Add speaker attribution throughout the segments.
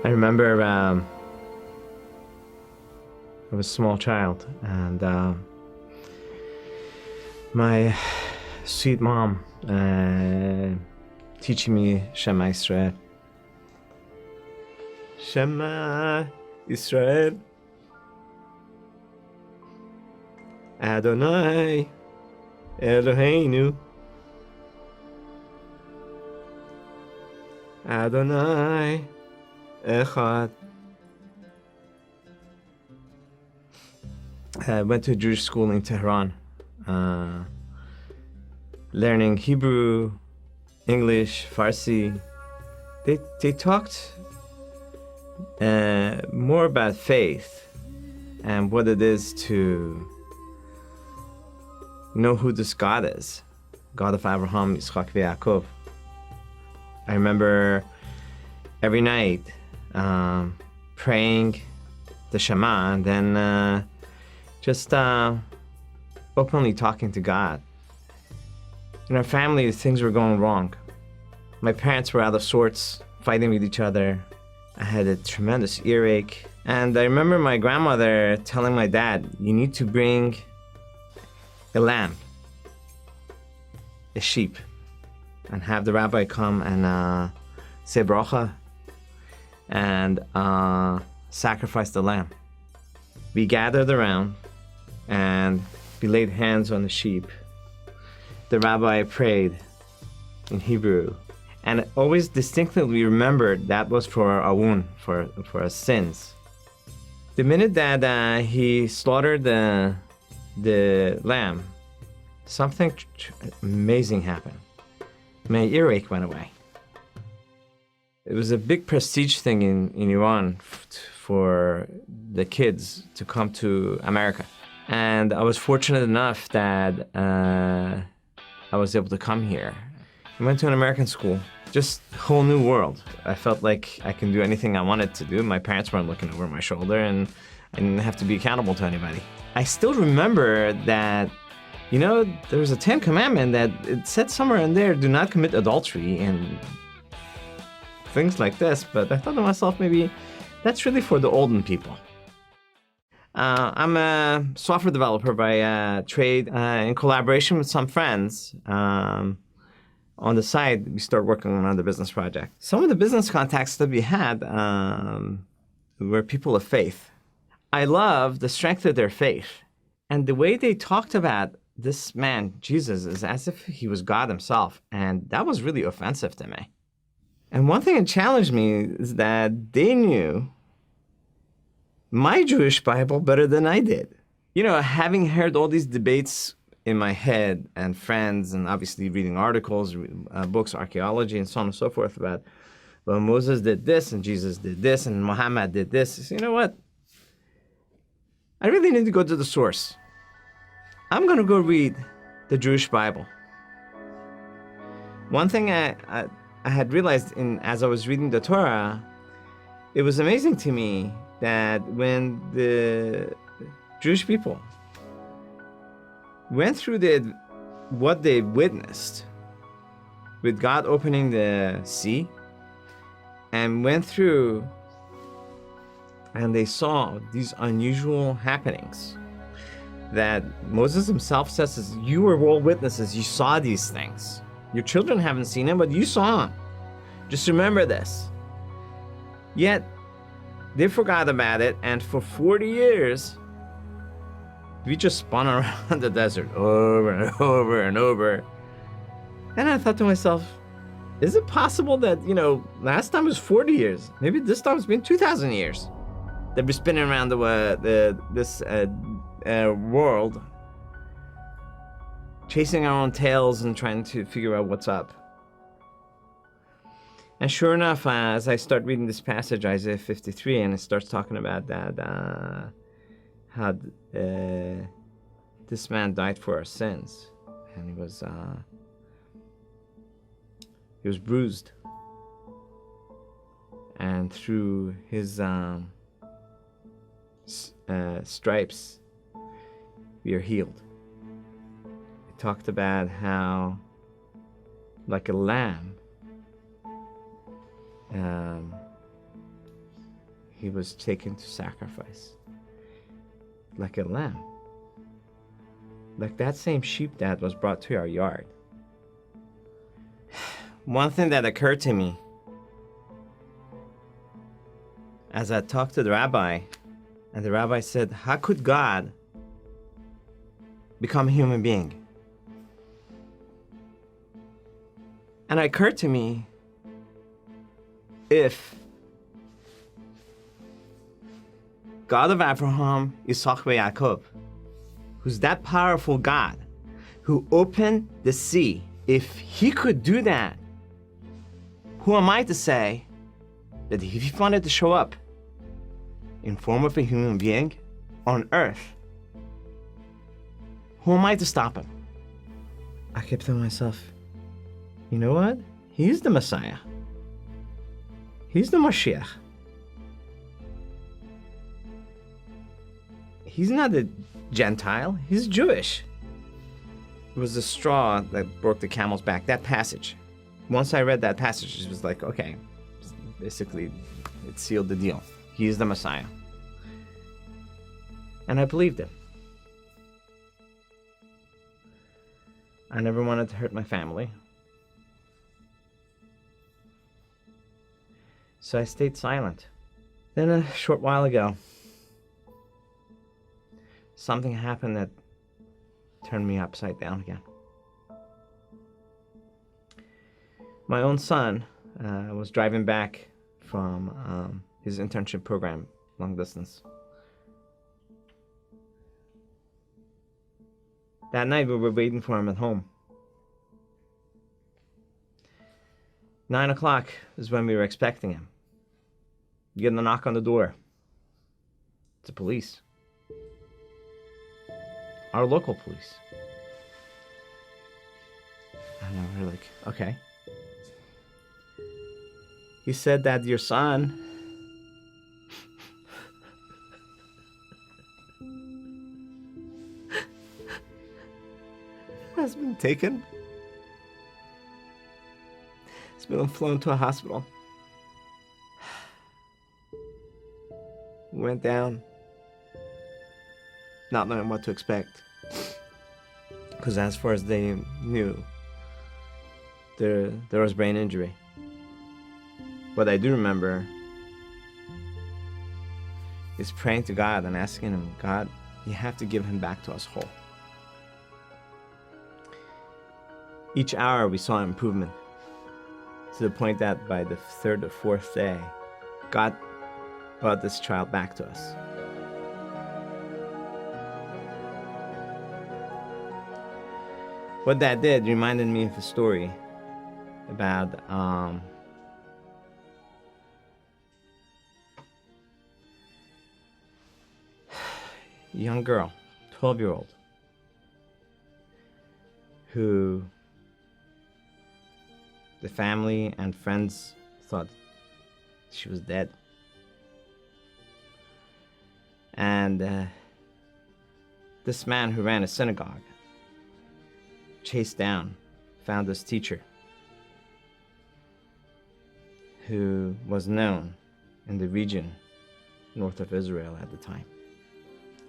Speaker 1: I remember I was a small child, and my sweet mom teaching me Shema Israel. Shema Israel, Adonai Eloheinu, Adonai Echad. I went to a Jewish school in Tehran, learning Hebrew, English, Farsi. They talked more about faith and what it is to know who this God is, God of Abraham, Yitzchak, and Yaakov. I remember every night praying the Shema and then just openly talking to God. In our family, things were going wrong. My parents were out of sorts, fighting with each other. I had a tremendous earache. And I remember my grandmother telling my dad, you need to bring a lamb, a sheep, and have the rabbi come and say bracha and sacrifice the lamb. We gathered around and we laid hands on the sheep. The rabbi prayed in Hebrew, and I always distinctly remembered that was for our wound, for our sins. The minute that he slaughtered the lamb, something amazing happened. My earache went away. It was a big prestige thing in Iran for the kids to come to America. And I was fortunate enough that I was able to come here. I went to an American school, just a whole new world. I felt like I can do anything I wanted to do. My parents weren't looking over my shoulder, and I didn't have to be accountable to anybody. I still remember that, you know, there was a 10 commandment that it said somewhere in there, do not commit adultery and things like this. But I thought to myself, maybe that's really for the olden people. I'm a software developer by trade. In collaboration with some friends, on the side, we started working on another business project. Some of the business contacts that we had were people of faith. I love the strength of their faith. And the way they talked about this man, Jesus, is as if he was God himself. And that was really offensive to me. And one thing that challenged me is that they knew my Jewish Bible better than I did. You know, having heard all these debates in my head and friends, and obviously reading articles, books, archaeology, and so on and so forth about, well, Moses did this, and Jesus did this, and Muhammad did this. You know what? I really need to go to the source. I'm going to go read the Jewish Bible. One thing I had realized as I was reading the Torah, it was amazing to me that when the Jewish people went through what they witnessed, with God opening the sea, and went through and they saw these unusual happenings that Moses himself says, you were all witnesses, you saw these things. Your children haven't seen them, but you saw them. Just remember this. Yet, they forgot about it, and for 40 years, we just spun around the desert over and over and over. And I thought to myself, is it possible that, last time was 40 years, maybe this time it's been 2,000 years that we're spinning around this world, chasing our own tails and trying to figure out what's up. And sure enough, as I start reading this passage, Isaiah 53, and it starts talking about that, how this man died for our sins, and he was bruised, and through his stripes, we are healed. It talked about how, like a lamb, he was taken to sacrifice. Like a lamb. Like that same sheep that was brought to our yard. One thing that occurred to me as I talked to the rabbi, and the rabbi said, how could God become a human being? And it occurred to me, if God of Abraham, Isaac, and Jacob, who's that powerful God, who opened the sea, if he could do that, who am I to say that if he wanted to show up in form of a human being on earth, who am I to stop him? I kept telling myself, you know what? He's the Messiah. He's the Mashiach. He's not a Gentile, he's Jewish. It was the straw that broke the camel's back, that passage. Once I read that passage, it was like, okay, basically, it sealed the deal. He is the Messiah. And I believed him. I never wanted to hurt my family. So I stayed silent. Then a short while ago, something happened that turned me upside down again. My own son was driving back from his internship program, long distance. That night we were waiting for him at home. 9 o'clock is when we were expecting him. We get a knock on the door. It's the police. Our local police. And we're like, okay. He said that your son has been taken. He's been flown to a hospital. Went down, not knowing what to expect. Because as far as they knew, there was brain injury. What I do remember is praying to God and asking him, God, you have to give him back to us whole. Each hour we saw improvement, to the point that by the third or fourth day, God brought this child back to us. What that did reminded me of a story about a young girl, 12-year-old, who the family and friends thought she was dead. And this man who ran a synagogue chased down, found this teacher who was known in the region north of Israel at the time,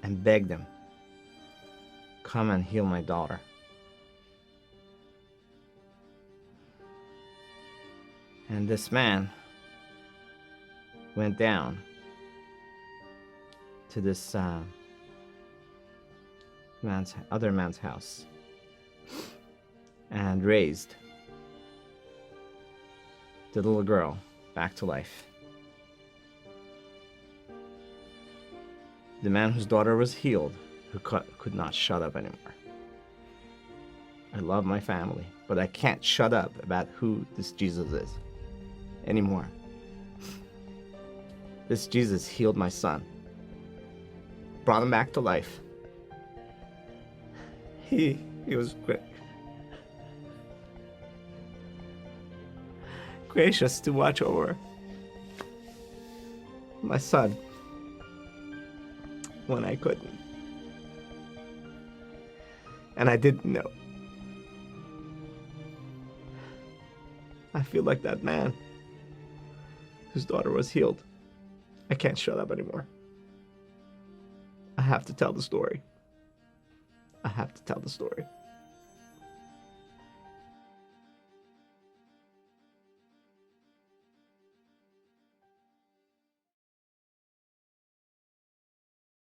Speaker 1: and begged him, come and heal my daughter. And this man went down to this other man's house and raised the little girl back to life. The man whose daughter was healed, who could not shut up anymore. I love my family, but I can't shut up about who this Jesus is anymore. This Jesus healed my son, brought him back to life. He was gracious to watch over my son when I couldn't. And I didn't know. I feel like that man whose daughter was healed. I can't shut up anymore. I have to tell the story. I have to tell the story.